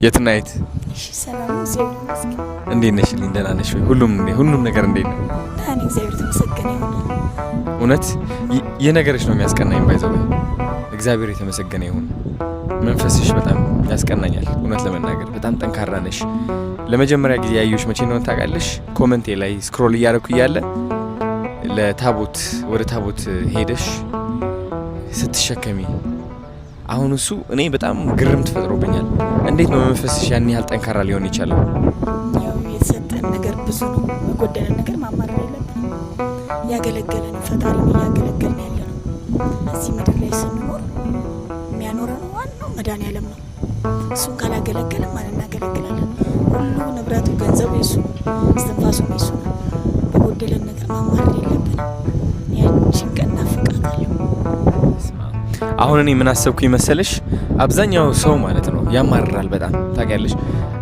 የትናይት እሺ ሰላም እግዚአብሔር ይመስገን። እንዴት ነሽ? ደህና ነሽ ወይ? ሁሉም ነገር እንዴት ነው? ታኒ እግዚአብሔር ተመሰገነ ይሁን። እውነት የነገርሽ ነው የሚያስቀናኝ። ባይዘው እግዚአብሔር የተመሰገነ ይሁን። መንፈስሽ በጣም ያስቀናኛል። እውነት ለመናገር በጣም ጠንካራ ነሽ። ለመጀመሪያ ጊዜ ያየሁሽ መቼ ነው ታውቃለሽ? ኮሜንቴ ላይ ስክሮል እያደረኩ እያለ ለታቦት ወደ ታቦት ሄደሽ ስትሸከሚ አሁን እሱ እኔ በጣም ግርም ተፈጥሮብኛል። እንዴት ነው መንፈስሽ ያን ያህል ጠንካራ ሊሆን ይችላል? ያው የተሰጠን ነገር ብዙ ነው። የጎደለን ነገር ማማረር የለብንም። ያገለገለን ፈጣሪ ነው ያገለገለን ያለ ነው። እዚህ ምድር ላይ ስንኖር የሚያኖረን ዋናው መድኃኒዓለም ነው። እሱን ካላገለገለን ማን እናገለግላለን? ሁሉ ንብረቱ ገንዘቡ የሱ ነው፣ እስትንፋሱ የሱ ነው። በጎደለን ነገር ማማረር የለብንም። ያችን ቀን ናፍቃታለሁ። አሁን እኔ ምን አሰብኩኝ መሰለሽ? አብዛኛው ሰው ማለት ነው ያማርራል በጣም ታውቂያለሽ።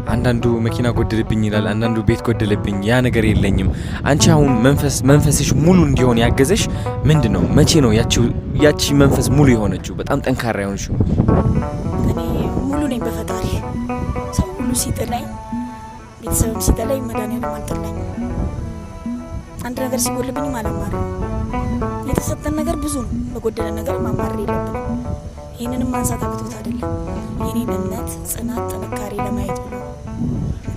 አንዳንዱ መኪና ጎደለብኝ ይላል፣ አንዳንዱ ቤት ጎደለብኝ፣ ያ ነገር የለኝም። አንቺ አሁን መንፈስሽ ሙሉ እንዲሆን ያገዘሽ ምንድነው? መቼ ነው ያቺ መንፈስ ሙሉ የሆነችው በጣም ጠንካራ የሆነችው? እኔ ሙሉ ነኝ በፈጣሪ። ሰው ሁሉ ሲጥለኝ፣ ቤተሰብም ሲጥለኝ መድኃኒዓለም አልጥለኝ። አንድ ነገር ሲጎልብኝ አላማርም። የተሰጠን ነገር ብዙ ነው። በጎደለ ነገር ማማረር የለብንም። ይህንንም ማንሳት አቅቶት አይደለም። የኔን እምነት፣ ጽናት፣ ጥንካሬ ለማየት ብሎ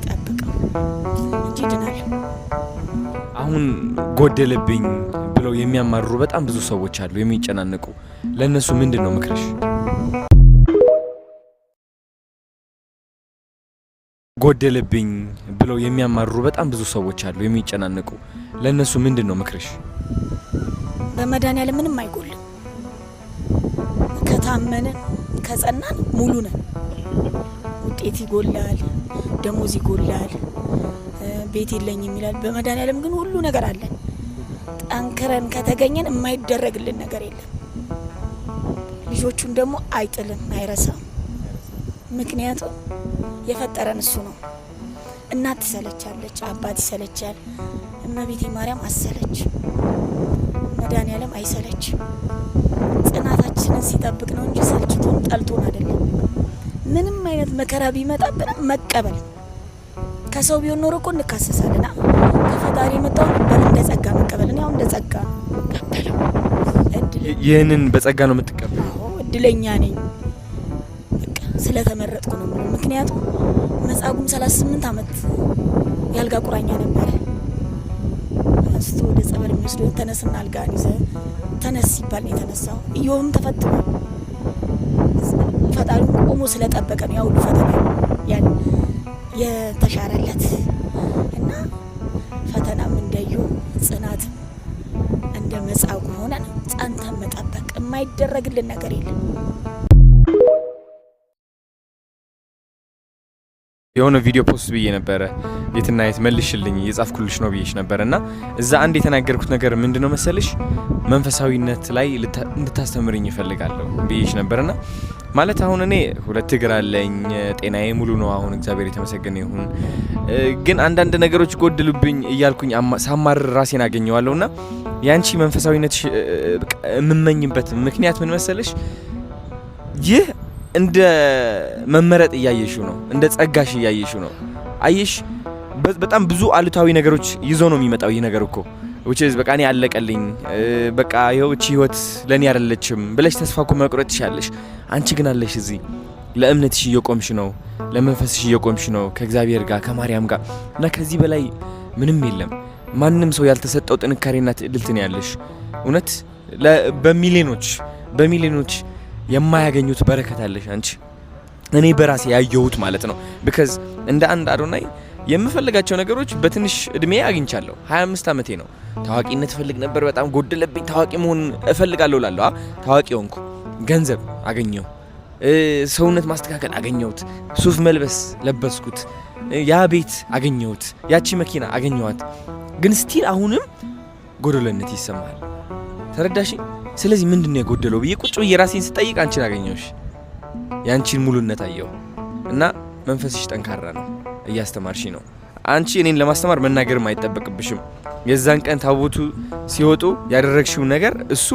ጠብቀው እንጂ ድናለሁ። አሁን ጎደለብኝ ብለው የሚያማርሩ በጣም ብዙ ሰዎች አሉ፣ የሚጨናነቁ። ለእነሱ ምንድን ነው ምክርሽ? ጎደለብኝ ብለው የሚያማርሩ በጣም ብዙ ሰዎች አሉ፣ የሚጨናነቁ። ለእነሱ ምንድን ነው ምክርሽ? በመድኃኒዓለም ምንም አይጎልም። ከታመንን ከጸናን ሙሉ ነን። ውጤት ይጎላል፣ ደሞዝ ይጎላል፣ ቤት የለኝም ይላል። በመድኃኒዓለም ግን ሁሉ ነገር አለን። ጠንክረን ከተገኘን የማይደረግልን ነገር የለም። ልጆቹን ደግሞ አይጥልም፣ አይረሳም። ምክንያቱም የፈጠረን እሱ ነው። እናት ትሰለቻለች፣ አባት ይሰለቻል፣ እመቤቴ ማርያም አሰለች። መድኃኒዓለም አይሰለች። ጽናታችንን ሲጠብቅ ነው እንጂ ሰልችቶን ጠልቶን አይደለም። ምንም አይነት መከራ ቢመጣብን መቀበል። ከሰው ቢሆን ኖሮ እኮ እንካሰሳለን። ከፈጣሪ የመጣውን እንደ ጸጋ መቀበል። ያው እንደ ጸጋ ቀበለው። ይህንን በጸጋ ነው የምትቀበለው? እድለኛ ነኝ በቃ ስለተመረጥኩ ነው። ምክንያቱም መጻጉዕም 38 ዓመት ያልጋ ቁራኛ ነበረ። አንስቶ ወደ ጸበል የሚወስደው ተነስና አልጋን ይዘ ተነስ ሲባል ነው የተነሳው። ኢዮብም ተፈትኖ ፈጣሪ ቆሞ ስለጠበቀ ነው ያው ፈተና ያን የተሻረለት እና ፈተናም እንደዩ ጽናት እንደ መጻጉዕ ሆነን ጸንተን መጠበቅ። የማይደረግልን ነገር የለም። የሆነ ቪዲዮ ፖስት ብዬ ነበረ የትናይት መልሽልኝ እየጻፍኩልሽ ነው ብዬሽ ነበርና እዛ አንድ የተናገርኩት ነገር ምንድነው መሰልሽ? መንፈሳዊነት ላይ እንድታስተምርኝ እፈልጋለሁ ብዬሽ ነበርና ማለት አሁን እኔ 2 እግር አለኝ፣ ጤናዬ ሙሉ ነው አሁን እግዚአብሔር የተመሰገነ ይሁን። ግን አንዳንድ ነገሮች ጎድሉብኝ እያልኩኝ ሳማር ራሴን አገኘዋለሁና ያንቺ መንፈሳዊነት የምመኝበት ምክንያት ምን መሰልሽ? ይህ እንደ መመረጥ እያየሽው ነው፣ እንደ ጸጋሽ እያየሽው ነው። አየሽ በጣም ብዙ አሉታዊ ነገሮች ይዞ ነው የሚመጣው ይህ ነገር እኮ which is በቃ እኔ አለቀልኝ፣ በቃ ይኸው እቺ ህይወት ለኔ አይደለችም ብለሽ ተስፋ እኮ መቁረጥ ትችያለሽ። አንቺ ግን አለሽ እዚህ ለእምነትሽ እየቆምሽ ነው፣ ለመንፈስሽ እየቆምሽ ነው ከእግዚአብሔር ጋር ከማርያም ጋር እና ከዚህ በላይ ምንም የለም። ማንም ሰው ያልተሰጠው ጥንካሬና ትዕግስት ነው ያለሽ። እውነት በሚሊዮኖች የማያገኙት በረከት አለሽ አንቺ። እኔ በራሴ ያየሁት ማለት ነው። because እንደ አንድ አዶናይ የምፈልጋቸው ነገሮች በትንሽ እድሜ አግኝቻለሁ። 25 ዓመቴ ነው። ታዋቂነት ፈልግ ነበር፣ በጣም ጎደለብኝ። ታዋቂ መሆን እፈልጋለሁ ላለው ታዋቂ ሆንኩ። ገንዘብ አገኘው፣ ሰውነት ማስተካከል አገኘሁት፣ ሱፍ መልበስ ለበስኩት፣ ያ ቤት አገኘሁት፣ ያቺ መኪና አገኘኋት። ግን ስቲል አሁንም ጎደለነት ይሰማል። ተረዳሽ? ስለዚህ ምንድነው የጎደለው ብዬ ቁጭ ብዬ ራሴን ስጠይቅ አንቺን አገኘሁሽ። ያንቺን ሙሉነት አየሁ እና መንፈስሽ ጠንካራ ነው፣ እያስተማርሽ ነው። አንቺ እኔን ለማስተማር መናገርም አይጠበቅብሽም። የዛን ቀን ታቦቱ ሲወጡ ያደረግሽው ነገር እሱ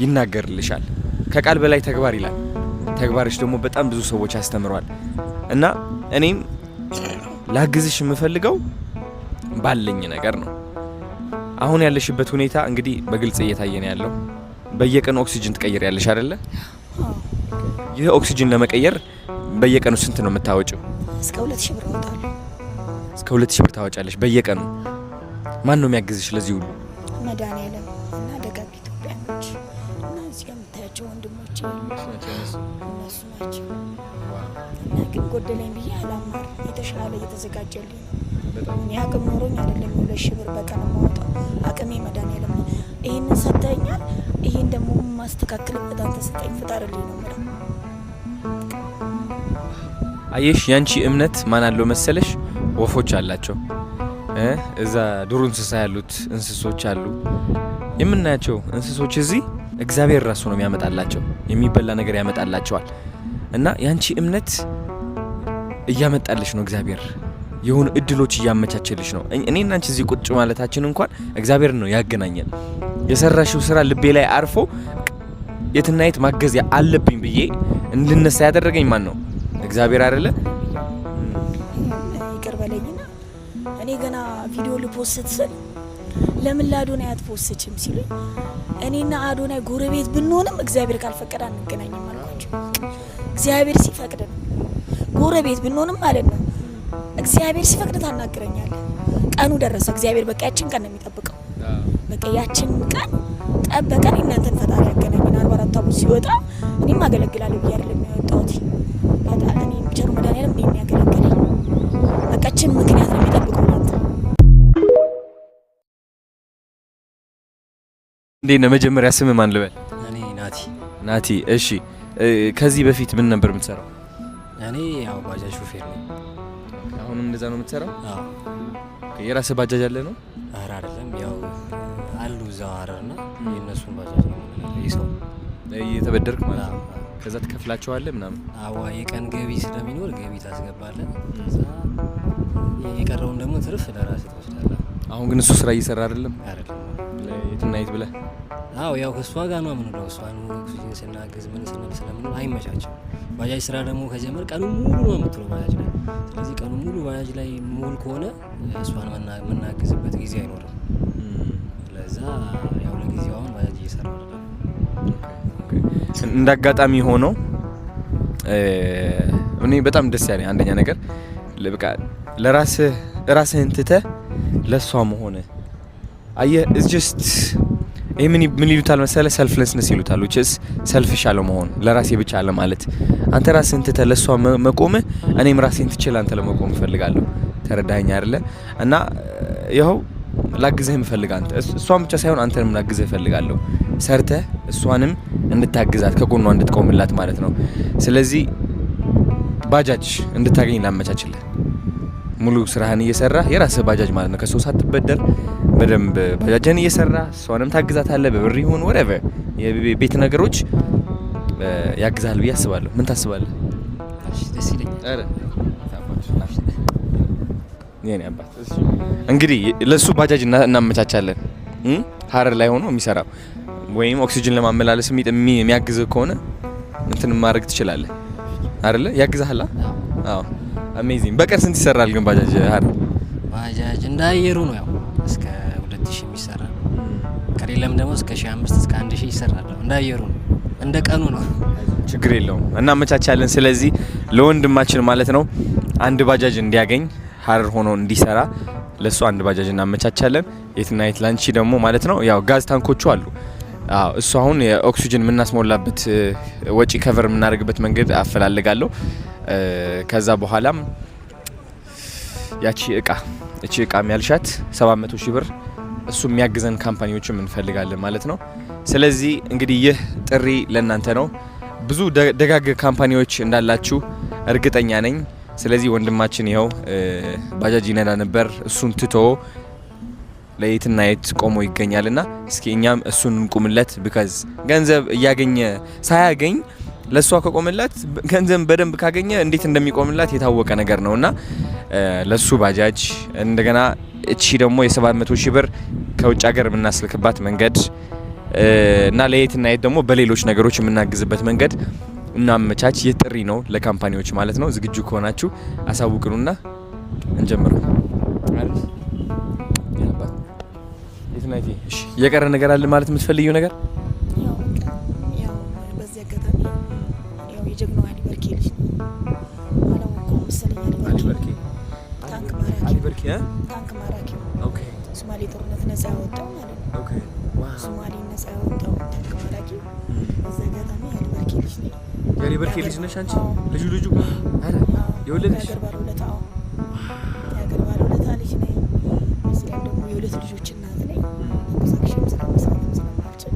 ይናገርልሻል። ከቃል በላይ ተግባር ይላል። ተግባርሽ ደግሞ በጣም ብዙ ሰዎች ያስተምሯል እና እኔም ላግዝሽ የምፈልገው ባለኝ ነገር ነው። አሁን ያለሽበት ሁኔታ እንግዲህ በግልጽ እየታየ ነው ያለው። በየቀኑ ኦክሲጅን ትቀይሪያለሽ አይደለ? ይህ ኦክሲጅን ለመቀየር በየቀኑ ስንት ነው የምታወጪው? እስከ 2000 ብር አወጣለሁ። እስከ 2000 ብር ታወጫለሽ በየቀኑ። ማን ነው የሚያግዝሽ ለዚህ ሁሉ? መድኃኒዓለም እና ደጋግ ኢትዮጵያኖች እና እዚህ ጋር የምታያቸው ወንድሞቼ እነሱ ናቸው። እና ግን ጎደለኝ ብዬ አላማር። የተሻለ እየተዘጋጀልኝ ነው። እኔ አቅም ኖሮኝ አይደለም 2000 ብር በቀን የማወጣው። አቅሜ መድኃኒዓለም ነው። ይህንን ሰጥተኛል። ይህን ደግሞ ማስተካከልበት አንተ ስጠኝ፣ ፍጠርልኝ ነው የምለው። አየሽ ያንቺ እምነት ማን አለው መሰለሽ? ወፎች አላቸው እዛ ዱር እንስሳ ያሉት እንስሶች አሉ የምናያቸው እንስሶች እዚህ እግዚአብሔር ራሱ ነው የሚያመጣላቸው፣ የሚበላ ነገር ያመጣላቸዋል። እና ያንቺ እምነት እያመጣልሽ ነው እግዚአብሔር፣ የሆኑ እድሎች እያመቻቸልሽ ነው። እኔና አንቺ እዚህ ቁጭ ማለታችን እንኳን እግዚአብሔር ነው ያገናኘን። የሰራሽው ስራ ልቤ ላይ አርፎ የትና የት ማገዝ አለብኝ ብዬ እንድነሳ ያደረገኝ ማን ነው? እግዚአብሔር አይደለ? ይቅር በለኝና እኔ ገና ቪዲዮ ልፖስት ስል ለምን ለአዶናይ አትፖስትም ሲሉኝ እኔና አዶናይ ጎረቤት ብንሆንም እግዚአብሔር ካልፈቀደ አንገናኝም አልኳቸው። እግዚአብሔር ሲፈቅድ ነው። ጎረቤት ብንሆንም ማለት ነው እግዚአብሔር ሲፈቅድ ታናግረኛለህ። ቀኑ ደረሰ። እግዚአብሔር በቃ ያችን ቀን ነው የሚጠብቀው። በቃ ያችን ቀን ጠበቀን። እናንተን ፈጣሪ ያገናኘን። 44 አመት ሲወጣ እኔም አገለግላለሁ ብዬ አይደለም የሚወጣሁት። ፈጣሪ እኔ ቸሩ መድኃኒዓለም ነው የሚያገለግለኝ። በቃ ያችን ምክንያት ነው የሚጠብቀው። እንዴ ነው መጀመሪያ ስም ማን ልበል? እኔ ናቲ። ናቲ። እሺ ከዚህ በፊት ምን ነበር የምትሰራው? እኔ ያው ባጃጅ ሹፌር ነኝ። አሁንም እንደዛ ነው የምትሰራው? አዎ። የራስህ ባጃጅ አለ ነው? ኧረ አይደለም፣ ያው አሉ እዛው ሐረርና የእነሱን ባጃጅ ነው ይሰው እየተበደርክ ማለት ነው። ከዛ ትከፍላቸዋለህ ምናምን? አዋ የቀን ገቢ ስለሚኖር ገቢ ታስገባለህ። ከዛ የቀረውን ደግሞ ትርፍ ለራስህ ትወስዳለህ። አሁን ግን እሱ ስራ እየሰራ አይደለም? አይደለም። የትና የት ብለህ? አዎ ያው ከሷ ጋር ነው የምንውለው። እሷን ኦክሲጅን ስናግዝ ምን ስንል ስለምንውል አይመቻችም። ባጃጅ ስራ ደግሞ ከጀመር ቀኑ ሙሉ ነው የምትውለው ባጃጅ ላይ። ስለዚህ ቀኑ ሙሉ ባጃጅ ላይ ሙሉ ከሆነ እሷን የምናግዝበት ጊዜ አይኖርም። ለዛ ያው ለጊዜው አሁን ባጃጅ እየሰራሁ አይደለም። እንዳጋጣሚ ሆኖ እኔ በጣም ደስ ያለኝ አንደኛ ነገር በቃ ለራስህን ትተህ ለሷ መሆን አየህ። ኢትስ ጀስት ይሄ ምን ይሉታል መሰለህ? ሰልፍለስነስ ይሉታል። which is ሰልፍሽ አለ መሆን፣ ለራሴ ብቻ አለ ማለት። አንተ ራስህን ትተህ ለሷ መቆምህ፣ እኔም ራሴን ትቼ አንተ ለመቆም እፈልጋለሁ። ተረዳኸኝ አይደለ? እና ይኸው ላግዝህ እፈልጋለሁ። አንተ እሷን ብቻ ሳይሆን አንተንም ላግዝህ እፈልጋለሁ። ሰርተህ እሷንም እንድታግዛት ከጎኗ እንድትቆምላት ማለት ነው። ስለዚህ ባጃጅ እንድታገኝ ላመቻችልህ። ሙሉ ስራህን እየሰራህ የራስህ ባጃጅ ማለት ነው። ከሰው ሳትበደር በደንብ ባጃጅን እየሰራህ እሷንም ታግዛታለህ። በብር ይሁን whatever የቤት ነገሮች ያግዛል ብዬ አስባለሁ። ምን ታስባለህ? እሺ ደስ ይለኛል። አረ የኔ አባት እንግዲህ ለሱ ባጃጅ እናመቻቻለን። ሐረር ላይ ሆኖ የሚሰራው ወይም ኦክሲጅን ለማመላለስ የሚያግዝ ከሆነ እንትን ማድረግ ትችላለህ አይደለ? ያግዛሃል። አዎ አሜዚንግ። በቀን ስንት ይሰራል ግን ባጃጅ ሐረር? ባጃጅ እንዳየሩ ነው ያው እስከ 2000 የሚሰራ ከሌለም ደግሞ እስከ 1500 እስከ 1000 ይሰራል። እንዳየሩ ነው፣ እንደ ቀኑ ነው። ችግር የለውም እናመቻቻለን። ስለዚህ ለወንድማችን ማለት ነው አንድ ባጃጅ እንዲያገኝ ሐረር ሆኖ እንዲሰራ ለሱ አንድ ባጃጅ እናመቻቻለን። የትና የት ላንቺ ደግሞ ማለት ነው ያው ጋዝ ታንኮቹ አሉ። አዎ እሱ አሁን የኦክሲጅን የምናስሞላበት ወጪ ከቨር የምናደርግበት መንገድ አፈላልጋለሁ። ከዛ በኋላም ያቺ እቃ የሚያልሻት 700 ሺህ ብር እሱ የሚያግዘን ካምፓኒዎችም እንፈልጋለን ማለት ነው። ስለዚህ እንግዲህ ይህ ጥሪ ለእናንተ ነው። ብዙ ደጋግ ካምፓኒዎች እንዳላችሁ እርግጠኛ ነኝ። ስለዚህ ወንድማችን ይኸው ባጃጅ ይነዳ ነበር፣ እሱን ትቶ ለየትና የት ቆሞ ይገኛልና እስኪ እኛም እሱን እንቁምለት። ቢካዝ ገንዘብ እያገኘ ሳያገኝ ለሷ ከቆመላት ገንዘብ በደንብ ካገኘ እንዴት እንደሚቆምላት የታወቀ ነገር ነውና ለሱ ባጃጅ እንደገና እቺ ደግሞ የ700 ሺህ ብር ከውጭ ሀገር የምናስልክባት መንገድ እና ለየትና የት ደግሞ በሌሎች ነገሮች የምናግዝበት መንገድ እናመቻች። ይህ ጥሪ ነው ለካምፓኒዎች ማለት ነው። ዝግጁ ከሆናችሁ አሳውቁኑና እንጀምረው አይደል? የትናይቴ እሺ፣ የቀረ ነገር አለ ማለት የምትፈልጊው ነገር? ያው በዚህ አጋጣሚ ያው የጀግናው አሊ በርኬ ልጅ ነው አላወቀውም መሰለኝ። አሊ በርኬ ታንክ ማራኪ ኦኬ። ሶማሌ ጦርነት ነጻ ያወጣው ማለት ነው። ኦኬ ዋው። ሶማሌ ነጻ ያወጣው ታንክ ማራኪ በዚህ አጋጣሚ አሊ በርኬ ልጅ ነው። አሊ በርኬ ልጅ ነሽ አንቺ? ልጁ አረ የወለደሽ ያገር ባለውለታው ያገር ባለውለታ ልጅ ነኝ። እዚህ ላይ ደግሞ የሁለት ልጆች እናት ነኝ። ኮንስትራክሽን ስራ መስራት ስለማልችል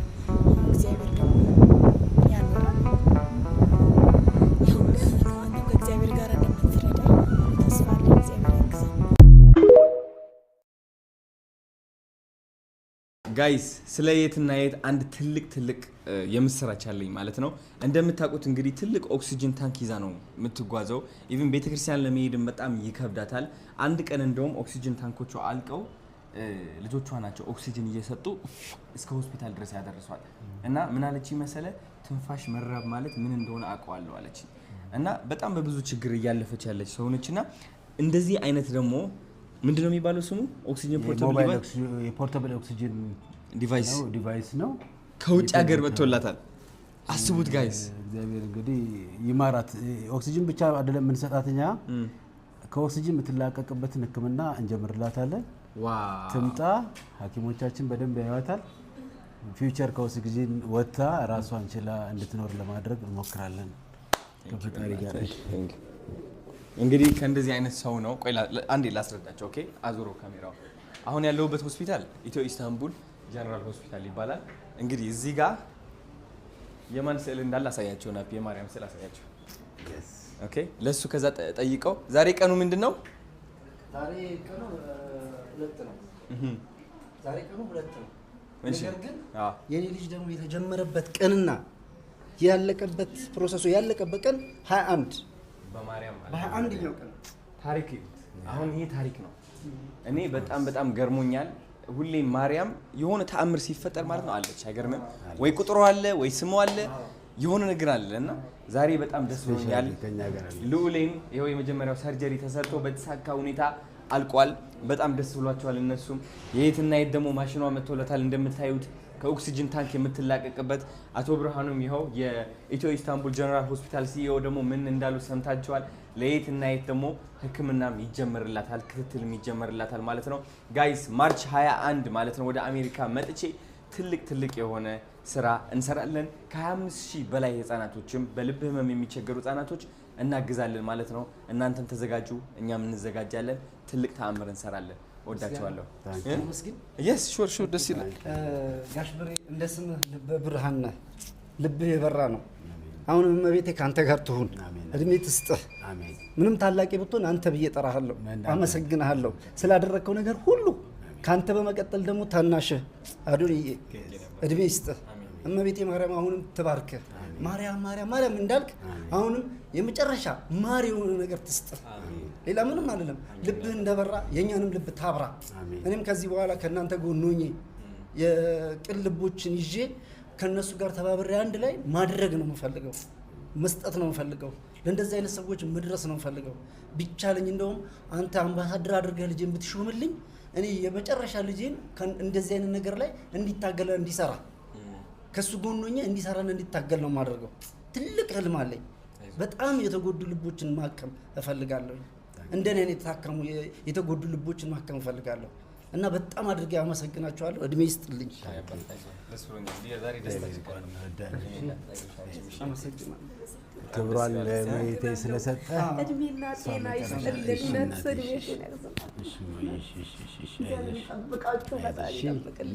እግዚአብሔር ደግሞ ያኖራል። ያው ከእግዚአብሔር ጋር እንደምትረዳ ተስፋ አለኝ። እግዚአብሔር ያግዛል። ጋይስ ስለ የትና የት አንድ ትልቅ የምስራች አለኝ ማለት ነው። እንደምታውቁት እንግዲህ ትልቅ ኦክሲጅን ታንክ ይዛ ነው የምትጓዘው። ኢቭን ቤተክርስቲያን ለመሄድም በጣም ይከብዳታል። አንድ ቀን እንደውም ኦክሲጅን ታንኮቹ አልቀው ልጆቿ ናቸው ኦክሲጅን እየሰጡ እስከ ሆስፒታል ድረስ ያደርሷል። እና ምን አለች መሰለ ትንፋሽ መራብ ማለት ምን እንደሆነ አውቀዋለሁ አለች። እና በጣም በብዙ ችግር እያለፈች ያለች ሰው ነችና እንደዚህ አይነት ደግሞ ምንድነው የሚባለው ስሙ ኦክሲጅን ፖርታብል ኦክሲጅን ዲቫይስ ነው ከውጭ ሀገር መጥቶላታል። አስቡት ጋይስ። እግዚአብሔር እንግዲህ ይማራት። ኦክሲጅን ብቻ አይደለም የምንሰጣትኛ ከኦክሲጅን የምትላቀቅበትን ሕክምና እንጀምርላታለን። ዋው ትምጣ፣ ሐኪሞቻችን በደንብ ያዩታል። ፊውቸር ከኦክሲጅን ወጥታ ራሷን ችላ እንድትኖር ለማድረግ እንሞክራለን ከፈጣሪ ጋር። እንግዲህ ከእንደዚህ አይነት ሰው ነው። ቆይ አንዴ ላስረዳቸው። ኦኬ አዙሮ ካሜራው። አሁን ያለሁበት ሆስፒታል ኢትዮ ኢስታንቡል ጀነራል ሆስፒታል ይባላል። እንግዲህ እዚህ ጋር የማን ስዕል እንዳለ አሳያቸው ናፒ፣ የማርያም ስዕል አሳያቸው። ኦኬ ለሱ ከዛ ጠይቀው ዛሬ ቀኑ ምንድነው? ዛሬ ቀኑ 2 ነው። ዛሬ ቀኑ 2 ነው። ነገር ግን የኔ ልጅ ደግሞ የተጀመረበት ቀንና ያለቀበት ፕሮሰሱ ያለቀበት ቀን 21 በማርያም ማለት በ21ኛው ቀን ታሪክ። አሁን ይሄ ታሪክ ነው። እኔ በጣም ገርሞኛል። ሁሌ ማርያም የሆነ ተአምር ሲፈጠር ማለት ነው አለች። አይገርምም ወይ? ቁጥሩ አለ ወይ ስሙ አለ የሆነ ነገር አለ። እና ዛሬ በጣም ደስ ብሎኛል። ልዑሌም ይኸው የመጀመሪያው ሰርጀሪ ተሰርቶ በተሳካ ሁኔታ አልቋል። በጣም ደስ ብሏቸዋል እነሱም። የትና የት ደግሞ ማሽኗ መጥቶለታል እንደምታዩት ከኦክሲጅን ታንክ የምትላቀቅበት። አቶ ብርሃኑም ይኸው የኢትዮ ኢስታንቡል ጀነራል ሆስፒታል ሲኢኦ ደግሞ ምን እንዳሉ ሰምታችኋል። ለየትና የት ደግሞ ሕክምናም ይጀመርላታል፣ ክትትልም ይጀመርላታል ማለት ነው። ጋይስ ማርች 21 ማለት ነው ወደ አሜሪካ መጥቼ ትልቅ የሆነ ስራ እንሰራለን። ከ25,000 በላይ ህፃናቶችም በልብ ህመም የሚቸገሩ ህፃናቶች እናግዛለን ማለት ነው። እናንተም ተዘጋጁ፣ እኛም እንዘጋጃለን። ትልቅ ተአምር እንሰራለን። ወዳችኋለሁ። መስጊድ yes ሹር ደስ ይላል። ጋሽ ብሬ እንደ ስምህ ልበ ብርሃን ነህ፣ ልብህ የበራ ነው። አሁንም እመቤቴ ካንተ ጋር ትሁን፣ እድሜ ትስጥህ። ምንም ታላቂ ብትሆን አንተ ብዬ ጠራሃለሁ፣ አመሰግንሃለሁ ስላደረግከው ነገር ሁሉ። ካንተ በመቀጠል ደግሞ ታናሽህ አዶንዬ እድሜ ይስጥህ። እመቤቴ ማርያም አሁንም ትባርክህ። ማርያም እንዳልክ አሁንም የመጨረሻ ማር የሆነ ነገር ትስጥህ። ሌላ ምንም አይደለም። ልብህ እንደበራ የኛንም ልብ ታብራ። እኔም ከዚህ በኋላ ከናንተ ጎን ሆኜ የቅን ልቦችን ይዤ ከነሱ ጋር ተባብሬ አንድ ላይ ማድረግ ነው የምፈልገው፣ መስጠት ነው የምፈልገው፣ ለእንደዚህ አይነት ሰዎች መድረስ ነው የምፈልገው። ቢቻለኝ እንደውም አንተ አምባሳደር አድርገህ ልጄን ብትሾምልኝ እኔ የመጨረሻ ልጄን እንደዚህ አይነት ነገር ላይ እንዲታገለ እንዲሰራ ከሱ ጎን ሆኜ እንዲሰራና እንዲታገል ነው የማደርገው። ትልቅ ህልም አለኝ። በጣም የተጎዱ ልቦችን ማከም እፈልጋለሁ። እንደኔ የታከሙ የተጎዱ ልቦችን ማከም እፈልጋለሁ እና በጣም አድርጌ አመሰግናችኋለሁ። እድሜ ይስጥልኝ። ክብሯን ለእመቤቴ ስለሰጠ እድሜና ጤና ይስጥልን።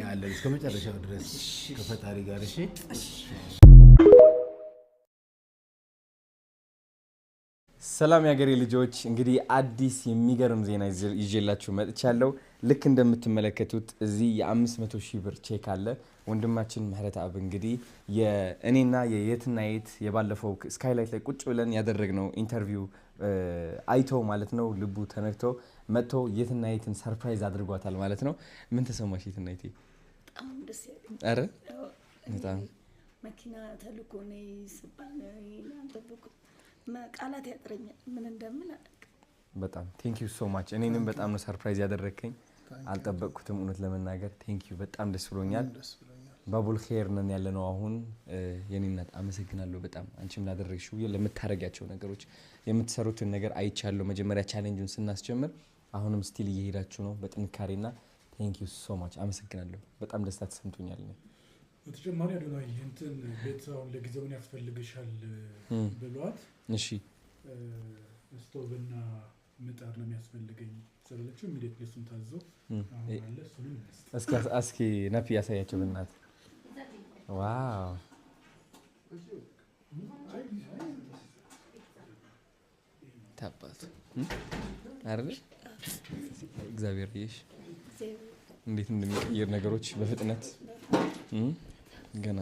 ያለን እስከ መጨረሻው ድረስ ከፈጣሪ ጋር። እሺ ሰላም ያገሬ ልጆች፣ እንግዲህ አዲስ የሚገርም ዜና ይዤላችሁ መጥቻለሁ። ልክ እንደምትመለከቱት እዚህ የ500,000 ብር ቼክ አለ። ወንድማችን ምህረት አብ እንግዲህ የእኔና የየትና የት የባለፈው ስካይላይት ላይ ቁጭ ብለን ያደረግነው ኢንተርቪው አይቶ ማለት ነው ልቡ ተነክቶ መጥቶ የትና የትን ሰርፕራይዝ አድርጓታል ማለት ነው። ምን ተሰማሽ የትና የት? በጣም ደስ ያለኝ። አረ በጣም መኪና ተልኮ ነው ይስባል አንተብኩ ቃላት ያጥረኛል ምን እንደምን በጣም ቴንክ ዩ ሶ ማች እኔንም በጣም ነው ሰርፕራይዝ ያደረከኝ አልጠበቅኩትም እውነት ለመናገር ቴንክ ዩ በጣም ደስ ብሎኛል ባቡል ኸይር ነን ያለነው አሁን የኔናት አመሰግናለሁ በጣም አንቺም ላደረግሽው ለምታረጋቸው ነገሮች የምትሰሩትን ነገር አይቻለሁ መጀመሪያ ቻሌንጁን ስናስጀምር አሁንም ስቲል እየሄዳችሁ ነው በጥንካሬና ቴንክ ዩ ሶ ማች አመሰግናለሁ በጣም ደስታ ተሰምቶኛል በተጨማሪ አዶናይ እንትን ቤተሰቡን ለጊዜው ምን ያስፈልግሻል ብሏት እሺ ስቶቭና ምጣድ ነው የሚያስፈልገኝ ስለለችው ኢሚዲየትሊ እሱን ታዞ አሁን አለ እሱንም እስኪ ነፊ ያሳያቸው በእናት ዋው ታባቱ አይደል እግዚአብሔር ይሽ እንዴት እንደሚቀየር ነገሮች በፍጥነት ገና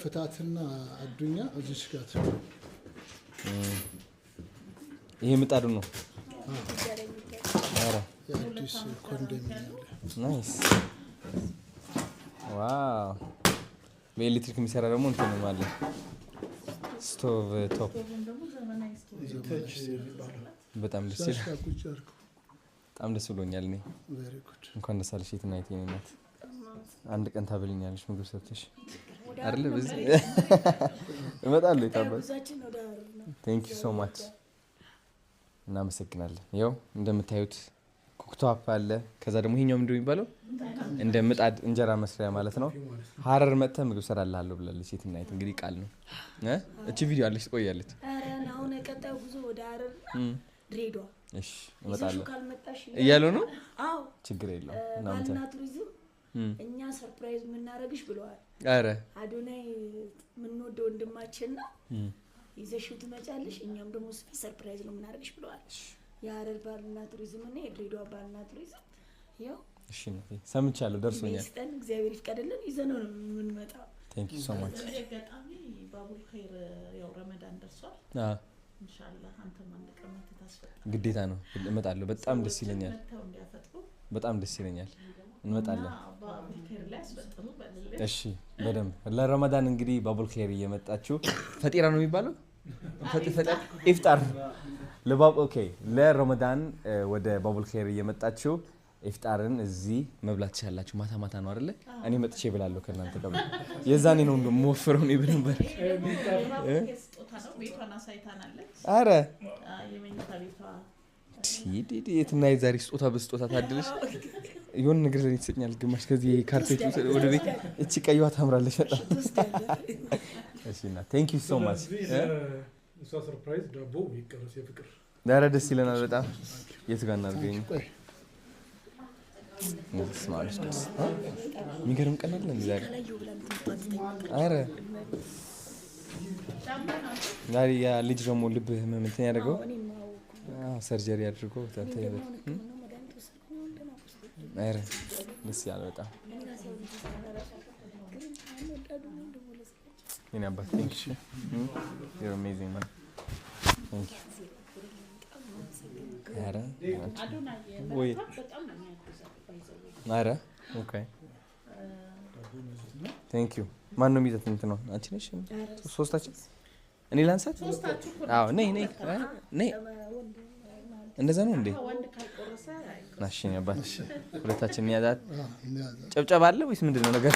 ፍታትና አዱኛ እዚሽ ጋር ይሄ ምጣዱ ነው አረ የአዲስ ኮንዶሚኒየም ናይስ ዋው በኤሌክትሪክ የሚሰራ ደግሞ እንትን ነው ማለት ስቶቭ ቶፕ በጣም ደስ ይላል በጣም ደስ ብሎኛል እኔ እንኳን ደስ አለሽ የትናይት የኔናት አንድ ቀን ታበልኛለሽ ምግብ ሰርተሽ አይደለ በዚህ እመጣለሁ ይታባል ቴንክ ዩ ሶ ማች እናመሰግናለን ያው እንደምታዩት ኩክቶፕ አለ ከዛ ደግሞ ይሄኛው ምንድነው የሚባለው እንደ ምጣድ እንጀራ መስሪያ ማለት ነው ሀረር መጥተህ ምግብ ሰራልሃለሁ ብላለች የትናይት እንግዲህ ቃል ነው እቺ ቪዲዮ አለች ትቆያለች አረ አሁን ቀጣዩ ጉዞ ወደ ሀረር ድሬዳዋ እሺ እመጣለሁ እያሉ ነው አዎ ችግር የለውም እናንተ ቱሪዝም እኛ ሰርፕራይዝ ምናረግሽ ብለዋል አረ አዶናይ ምን ወደው ወንድማችንና ይዘሽው ትመጫለሽ እኛም ደግሞ ሰርፕራይዝ ነው ምናረግሽ ብለዋል የሀረር ባህልና ቱሪዝም እና የድሬዳዋ ባህልና ቱሪዝም ያው እሺ ነው ሰምቻለሁ ደርሶኛል ስጠን እግዚአብሔር ይፍቀድልን ይዘነው ነው የምንመጣው ቴንክ ዩ ሶ ማች ገጣሚ ባቡል ኸይር ያው ረመዳን ደርሷል ኢንሻአላህ አንተም አንድ ቀን ተታስፈታ ግዴታ ነው እመጣለሁ በጣም ደስ ይለኛል በጣም ደስ ይለኛል እንመጣለን ባቡል ኸይር ላይ አስፈጥሙ በልልኝ እሺ በደንብ ለረመዳን እንግዲህ ባቡል ኸይር እየመጣችሁ ፈጢራ ነው የሚባለው ፈጢራ ኢፍጣር ለባብ ኦኬ ለረመዳን ወደ ባቡል ኸይር እየመጣችሁ ኢፍጣርን እዚህ መብላት ትችላላችሁ ማታ ማታ ነው አይደለ እኔ መጥቼ እበላለሁ ከናንተ ጋር የዛኔ ነው እንደምወፍረው ነው ይብነበር ቤቷን አሳይታናለች አረ የመኝታ ቤቷ ዲዲ የትና የዛሬ ስጦታ በስጦታ ታድልሽ የሆነ ነገር ለኔ ትሰኛል ግማሽ ከዚህ ካርፔት ወደ ቤት እቺ ቀይዋ ታምራለች በጣም እሺና ቴንክ ዩ ሶ ማች እሷ ሰርፕራይዝ ዳቦ ይቀርስ የፍቅር ዳራ ደስ ይለናል በጣም የት ጋር እናድርገኝ ስማርት ደስ የሚገርም ቀን አለ ዛሬ አረ ዛሬ ያ ልጅ ደግሞ ልብ ህመም እንትን ያደርገው ሰርጀሪ አድርጎ ታንተ አረ ደስ ያለ በጣም የኔ አባት ቴንክ ዩ you're amazing man thank you አረ ወይ አረ ኦኬ ቴንክ ዩ ማን ነው የሚዘት እንት ነው አንቺ ነሽ ሶስታችን እኔ ላንሳት አዎ ነይ እንደዛ ነው እንዴ ናሽ ነው አባት ሁለታችን ያዛት ጨብጨባ አለ ወይስ ምንድነው ነገር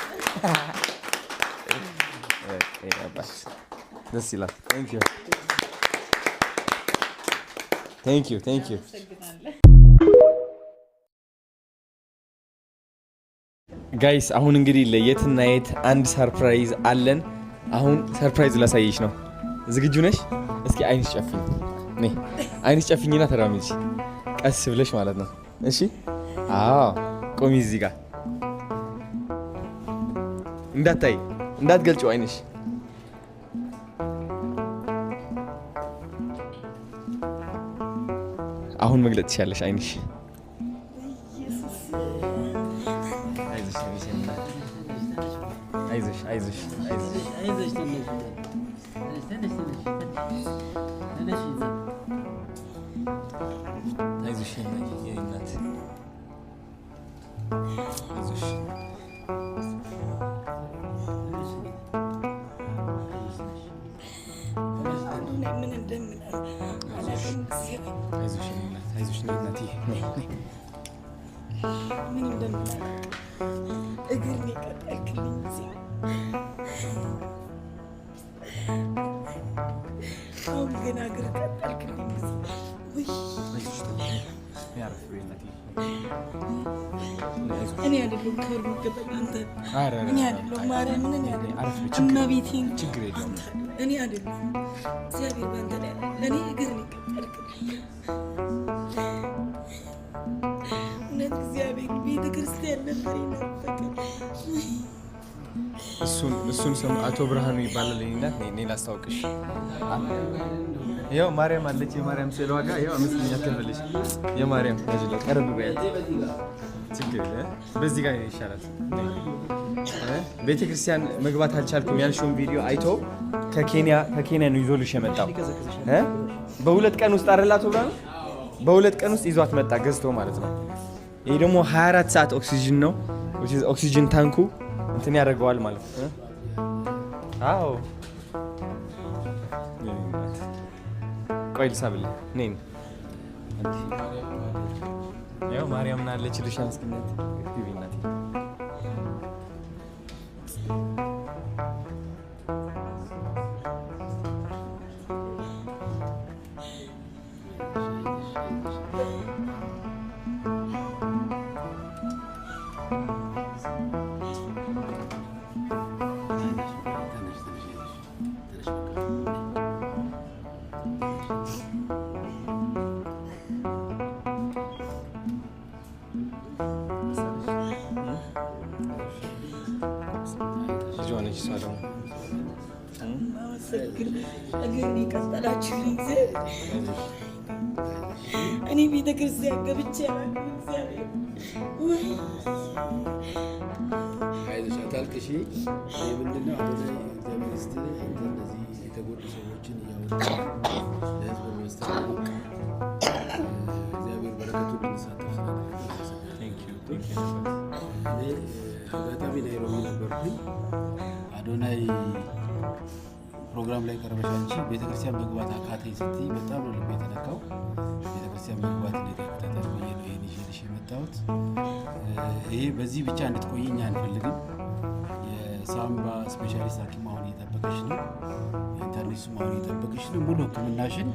አባት ደስ ይላል thank you ጋይስ አሁን እንግዲህ ለየትና የት አንድ ሰርፕራይዝ አለን አሁን ሰርፕራይዝ ላሳይሽ ነው ዝግጁ ነሽ እስኪ አይንሽ ጨፍኝ ነይ አይንሽ ጨፍኝና ተራመጂ ቀስ ብለሽ ማለት ነው እሺ አዎ ቆሚ እዚህ ጋር እንዳትገልጪው አይንሽ አሁን መግለጽ ትችያለሽ አይንሽ አይዞሽ የእናት አይዞሽ አይዞሽ እናት አይዞሽ እናት ምን እንደምናገር እግር የቀጠልክልኝ ጊዜ አሁን ገና እግር ቀጠልክልኝ ጊዜ እኔ አይደለሁም ክብር የሚገባኝ አንተ። እኔ አይደለሁም ማርያምን፣ እኔ አይደለሁም እመቤቴን፣ እኔ አይደለሁም። እግዚአብሔር ባንተ ላይ ለእኔ እግር ነው የቀጠልክልኝ። እውነት እግዚአብሔር ቤተ ክርስቲያን ነበር የናፈቀኝ። እሱን ስም አቶ ብርሃኑ ይባላል። እናት እኔ ላስታውቅሽ። ያው ማርያም አለች። የማርያም ስዕል ዋጋ ያው አመስግኛ ተፈልሽ የማርያም ልጅ ቀርብ በያት ችግር በዚህ ጋር ይሻላል። ቤተክርስቲያን መግባት አልቻልኩም ያልሽውን ቪዲዮ አይቶ ከኬንያ ነው ይዞልሽ የመጣው በ2 ቀን ውስጥ አረላቶ ብርሃኑ በ2 ቀን ውስጥ ይዟት መጣ ገዝቶ ማለት ነው። ይሄ ደግሞ 24 ሰዓት ኦክሲጅን ነው። ኦክሲጅን ታንኩ እንትን ያደርገዋል ማለት ነው። አዎ ቆይ ልሳብልህ ነኝ። ያው ማርያም ናለች ልሽ አመስግናት ግቢ እናቴ። እግር የቀጠላችሁልኝ ጊዜ እኔ ቤተ ክርስቲያን ገብቼ እግዚአብሔር አይዞሽ አታልቅሺ። ምንድነው እግዚአብሔር ስትል እንደዚህ የተጎዱ ሰዎችን እያወጣ ለህዝብ በማስተዋወቅ እግዚአብሔር በረከቱን እንድንሳተፍ አጋጣሚ ናይሮቢ ነበርኩኝ። አዶናይ ፕሮግራም ላይ ቀርበሽ አንቺ ቤተክርስቲያን መግባት አቃተኝ ስትይ በጣም ነው ልቤ የተነካው። ቤተክርስቲያን መግባት እንደተከታተል ብዬ ነው ይሄን ይዤልሽ የመጣሁት። ይሄ በዚህ ብቻ እንድትቆይኝ አንፈልግም። የሳምባ ስፔሻሊስት ሐኪም አሁን እየጠበቀሽ ነው። ኢንተርኔትሱም አሁን እየጠበቀሽ ነው። ሙሉ ሕክምናሽን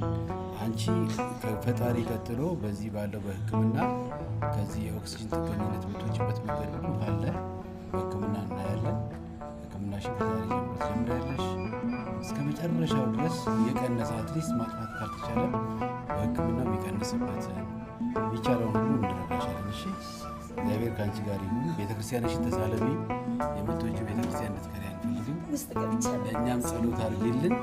አንቺ ከፈጣሪ ቀጥሎ በዚህ ባለው በሕክምና ከዚህ የኦክሲጅን ጥገኝነት የምትወጪበት መንገድ ሁሉ ካለ በሕክምና እናያለን። ሕክምናሽን ከዛሬ ጀምሮ ትጀምሪያለሽ እስከ መጨረሻው ድረስ የቀነሰ አትሊስት ማጥፋት ካልተቻለ በሕክምና የሚቀንስበት የሚቻለውን ሁሉ እንድረዳሻለን። እሺ እግዚአብሔር ከአንቺ ጋር ይሁን። ቤተክርስቲያንሽን ተሳለሚ። የምትወጂው ቤተክርስቲያን እንድትቀሪ አንፈልግም። ለእኛም ጸሎት አድርጊልን።